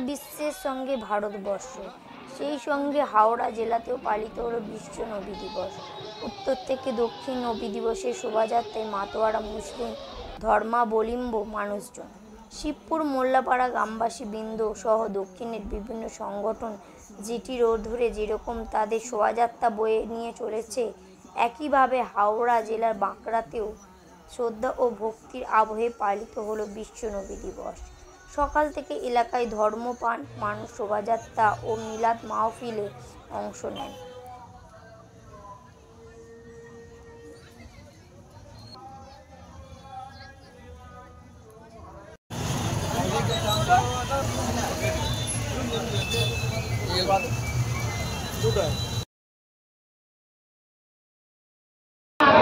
বিশ্বের সঙ্গে ভারতবর্ষ, সেই সঙ্গে হাওড়া জেলাতেও পালিত হলো বিশ্ব নবী দিবস। উত্তর থেকে দক্ষিণ নবী দিবসের শোভাযাত্রায় মাতোয়ারা মুসলিম ধর্মাবলম্বী মানুষজন, শিবপুর মোল্লাপাড়া গ্রামবাসী বৃন্দ সহ দক্ষিণের বিভিন্ন সংগঠন জিটি রোড ধরে যেরকম তাদের শোভাযাত্রা বয়ে নিয়ে চলেছে, একইভাবে হাওড়া জেলার বাঁকড়াতেও শ্রদ্ধা ও ভক্তির আবহে পালিত হলো বিশ্ব নবী দিবস। সকাল থেকে এলাকায় ধর্মপ্রাণ মানুষ শোভাযাত্রা ও মিলাদ মাহফিলে অংশ নেন।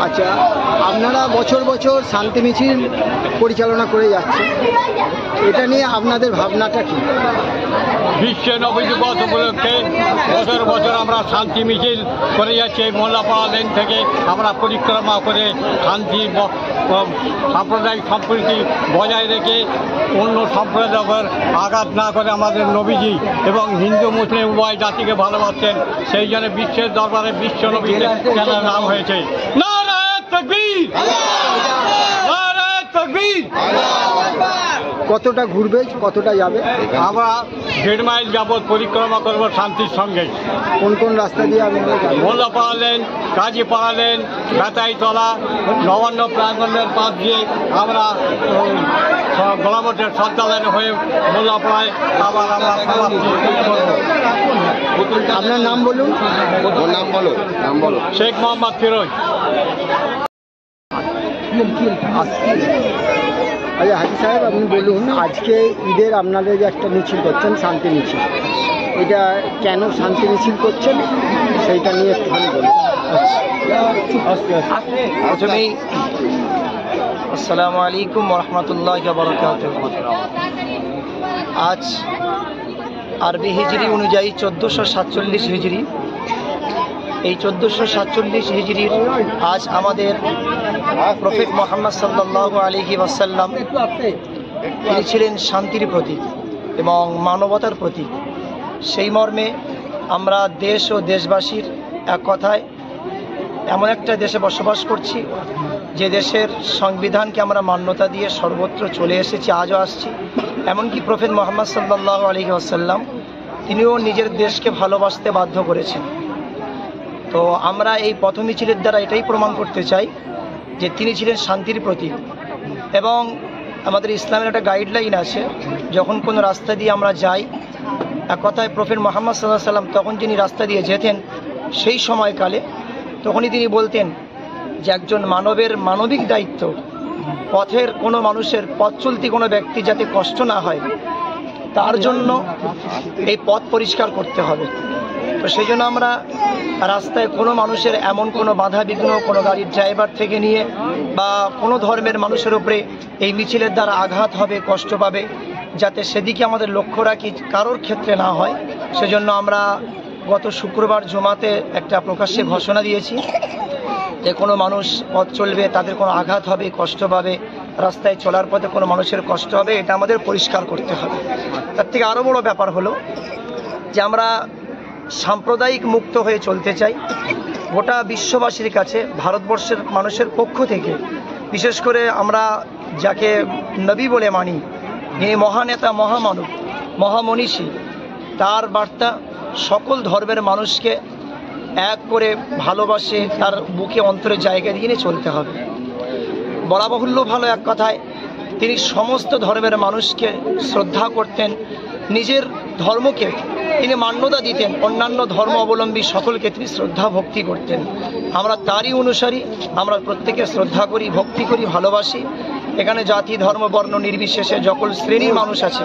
আচ্ছা, আপনারা বছর বছর শান্তি মিছিল পরিচালনা করে যাচ্ছেন, এটা নিয়ে আপনাদের ভাবনাটা কি? বিশ্ব নবী দিবস উপলক্ষে বছর বছর আমরা শান্তি মিছিল করে যাচ্ছি। এই মোল্লাপাড়া লেন থেকে আমরা পরিক্রমা করে শান্তি সাম্প্রদায়িক সম্প্রীতি বজায় রেখে অন্য সম্প্রদায়ের আঘাত না করে আমাদের নবীজি এবং হিন্দু মুসলিম উভয় জাতিকে ভালোবাসছেন, সেই জন্য বিশ্বের দরবারে বিশ্ব নবী কেন নাম হয়েছে। নারায়ে তাকবীর, নারায়ে তাকবীর। কতটা ঘুরবে, কতটা যাবে? আমরা 1.5 মাইল যাবৎ পরিক্রমা করব শান্তির সঙ্গে। কোন কোন রাস্তা দিয়ে আপনারা যাবেন? মোল্লাপাড়া লেন, কাজীপাড়া লেন, বেতাইতলা, নবান্ন প্রাঙ্গণের পাশ দিয়ে আমরা গোলামটের সর্দা লেন হয়ে মোল্লাপাড়ায় আবার আমরা সমাপ্তি করব। আপনার নাম বলুন। নাম বলো। শেখ মোহাম্মদ ফিরোজ। আচ্ছা হাজি সাহেব, আপনি বলুন, আজকে ঈদের আপনাদের যে একটা মিছিল করছেন, শান্তি মিছিল, এটা কেন শান্তি মিছিল করছেন সেইটা নিয়ে একটুখানি বলুন। প্রথমেই আসসালামু আলাইকুম ওয়া বারাকাতুহু। আজ আরবি হিজরি অনুযায়ী 1447 হিজরি। এই 1447 হিজরির আজ আমাদের প্রফেট মুহাম্মদ সাল্লাল্লাহু আলাইহি ওয়াসাল্লাম তিনি ছিলেন শান্তির প্রতীক এবং মানবতার প্রতীক। সেই মর্মে আমরা দেশ ও দেশবাসীর এক কথায় এমন একটা দেশে বসবাস করছি যে দেশের সংবিধানকে আমরা মান্যতা দিয়ে সর্বত্র চলে এসেছি, আজও আসছি। এমনকি প্রফেট মুহাম্মদ সাল্লাল্লাহু আলাইহি ওয়াসাল্লাম তিনিও নিজের দেশকে ভালোবাসতে বাধ্য করেছেন। তো আমরা এই পথ মিছিলের দ্বারা এটাই প্রমাণ করতে চাই যে তিনি ছিলেন শান্তির প্রতীক। এবং আমাদের ইসলামের একটা গাইডলাইন আছে, যখন কোনো রাস্তা দিয়ে আমরা যাই, এক কথায় প্রফেট মুহাম্মদ সাল্লাল্লাহু আলাইহি ওয়াসাল্লাম তখন যিনি রাস্তা দিয়ে যেতেন সেই সময়কালে তখনই তিনি বলতেন যে একজন মানবের মানবিক দায়িত্ব পথের কোনো মানুষের পথ চলতি কোনো ব্যক্তি যাতে কষ্ট না হয় তার জন্য এই পথ পরিষ্কার করতে হবে। তো সেই জন্য আমরা রাস্তায় কোনো মানুষের এমন কোনো বাধা বিঘ্ন কোনো গাড়ির ড্রাইভার থেকে নিয়ে বা কোনো ধর্মের মানুষের উপরে এই মিছিলের দ্বারা আঘাত হবে, কষ্ট পাবে, যাতে সেদিকে আমাদের লক্ষ্য রাখি কারোর ক্ষেত্রে না হয়, সেজন্য আমরা গত শুক্রবার জুমাতে একটা প্রকাশ্যে ঘোষণা দিয়েছি যে কোনো মানুষ পথ চলবে তাদের কোনো আঘাত হবে, কষ্ট পাবে, রাস্তায় চলার পথে কোনো মানুষের কষ্ট হবে, এটা আমাদের পরিষ্কার করতে হবে। তার থেকে আরও বড় ব্যাপার হলো যে আমরা সাম্প্রদায়িক মুক্ত হয়ে চলতে চাই। গোটা বিশ্ববাসীর কাছে ভারতবর্ষের মানুষের পক্ষ থেকে বিশেষ করে আমরা যাকে নবী বলে মানি, যিনি মহানেতা, মহামানব, মহামনীষী, তার বার্তা সকল ধর্মের মানুষকে এক করে ভালোবাসে, তার বুকে অন্তরে জায়গা দিয়ে নিয়ে চলতে হবে। বলা বাহুল্য ভালো এক কথায় তিনি সমস্ত ধর্মের মানুষকে শ্রদ্ধা করতেন, নিজের ধর্মকে তিনি মান্যতা দিতেন, অন্যান্য ধর্ম অবলম্বী সকলকে তিনি শ্রদ্ধা ভক্তি করতেন। আমরা তারই অনুসারী, আমরা প্রত্যেকে শ্রদ্ধা করি, ভক্তি করি, ভালোবাসি। এখানে জাতি ধর্ম বর্ণ নির্বিশেষে সকল শ্রেণীর মানুষ আছে,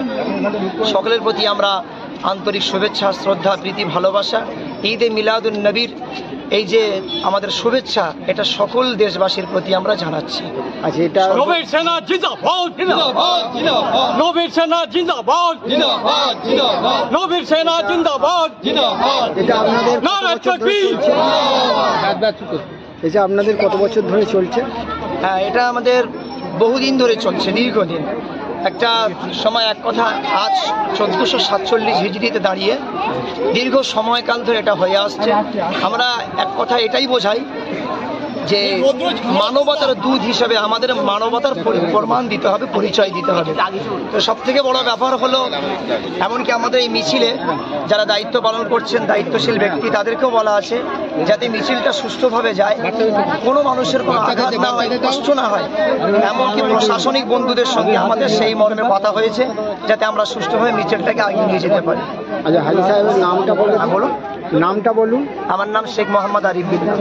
সকলের প্রতি আমরা আন্তরিক শুভেচ্ছা, শ্রদ্ধা, প্রীতি, ভালোবাসা। ঈদে মিলাদুন নবীর এই যে আমাদের শুভেচ্ছা, এটা সকল দেশবাসীর প্রতি আমরা জানাচ্ছি। আচ্ছা, এটা নবীর সেনা জিন্দাবাদ, জিন্দাবাদ, জিন্দাবাদ। নবীর সেনা জিন্দাবাদ, জিন্দাবাদ, জিন্দাবাদ। নবীর সেনা জিন্দাবাদ, জিন্দাবাদ। এটা আপনাদের নারায়ে তাকবীর। এটা আপনাদের কত বছর ধরে চলছে? হ্যাঁ, এটা আমাদের বহুদিন ধরে চলছে, দীর্ঘদিন। একটা সময় এক কথা, আজ 1447 হিজরিতে দাঁড়িয়ে দীর্ঘ সময়কাল ধরে এটা হয়ে আসছে। আমরা এক কথা এটাই বোঝাই যে মানবতার দূত হিসেবে আমাদের মানবতার প্রমাণ দিতে হবে, পরিচয় দিতে হবে। তো সব থেকে বড় ব্যাপার হলো, এমনকি আমাদের এই মিছিলে যারা দায়িত্ব পালন করছেন, দায়িত্বশীল ব্যক্তি, তাদেরকেও বলা আছে যাতে মিছিলটা সুষ্ঠুভাবে যায়, কোনো মানুষের কোনো আঘাত না হয়, কষ্ট না হয়। এমনকি প্রশাসনিক বন্ধুদের সঙ্গে আমাদের সেই মর্মে কথা হয়েছে যাতে আমরা সুষ্ঠুভাবে মিছিলটাকে আগিয়ে নিয়ে যেতে পারি। আচ্ছা, হাজি সাহেবের নামটা বলুন। বলুন। নামটা বলুন। আমার নাম শেখ মোহাম্মদ আরিফ বিল্লাহ।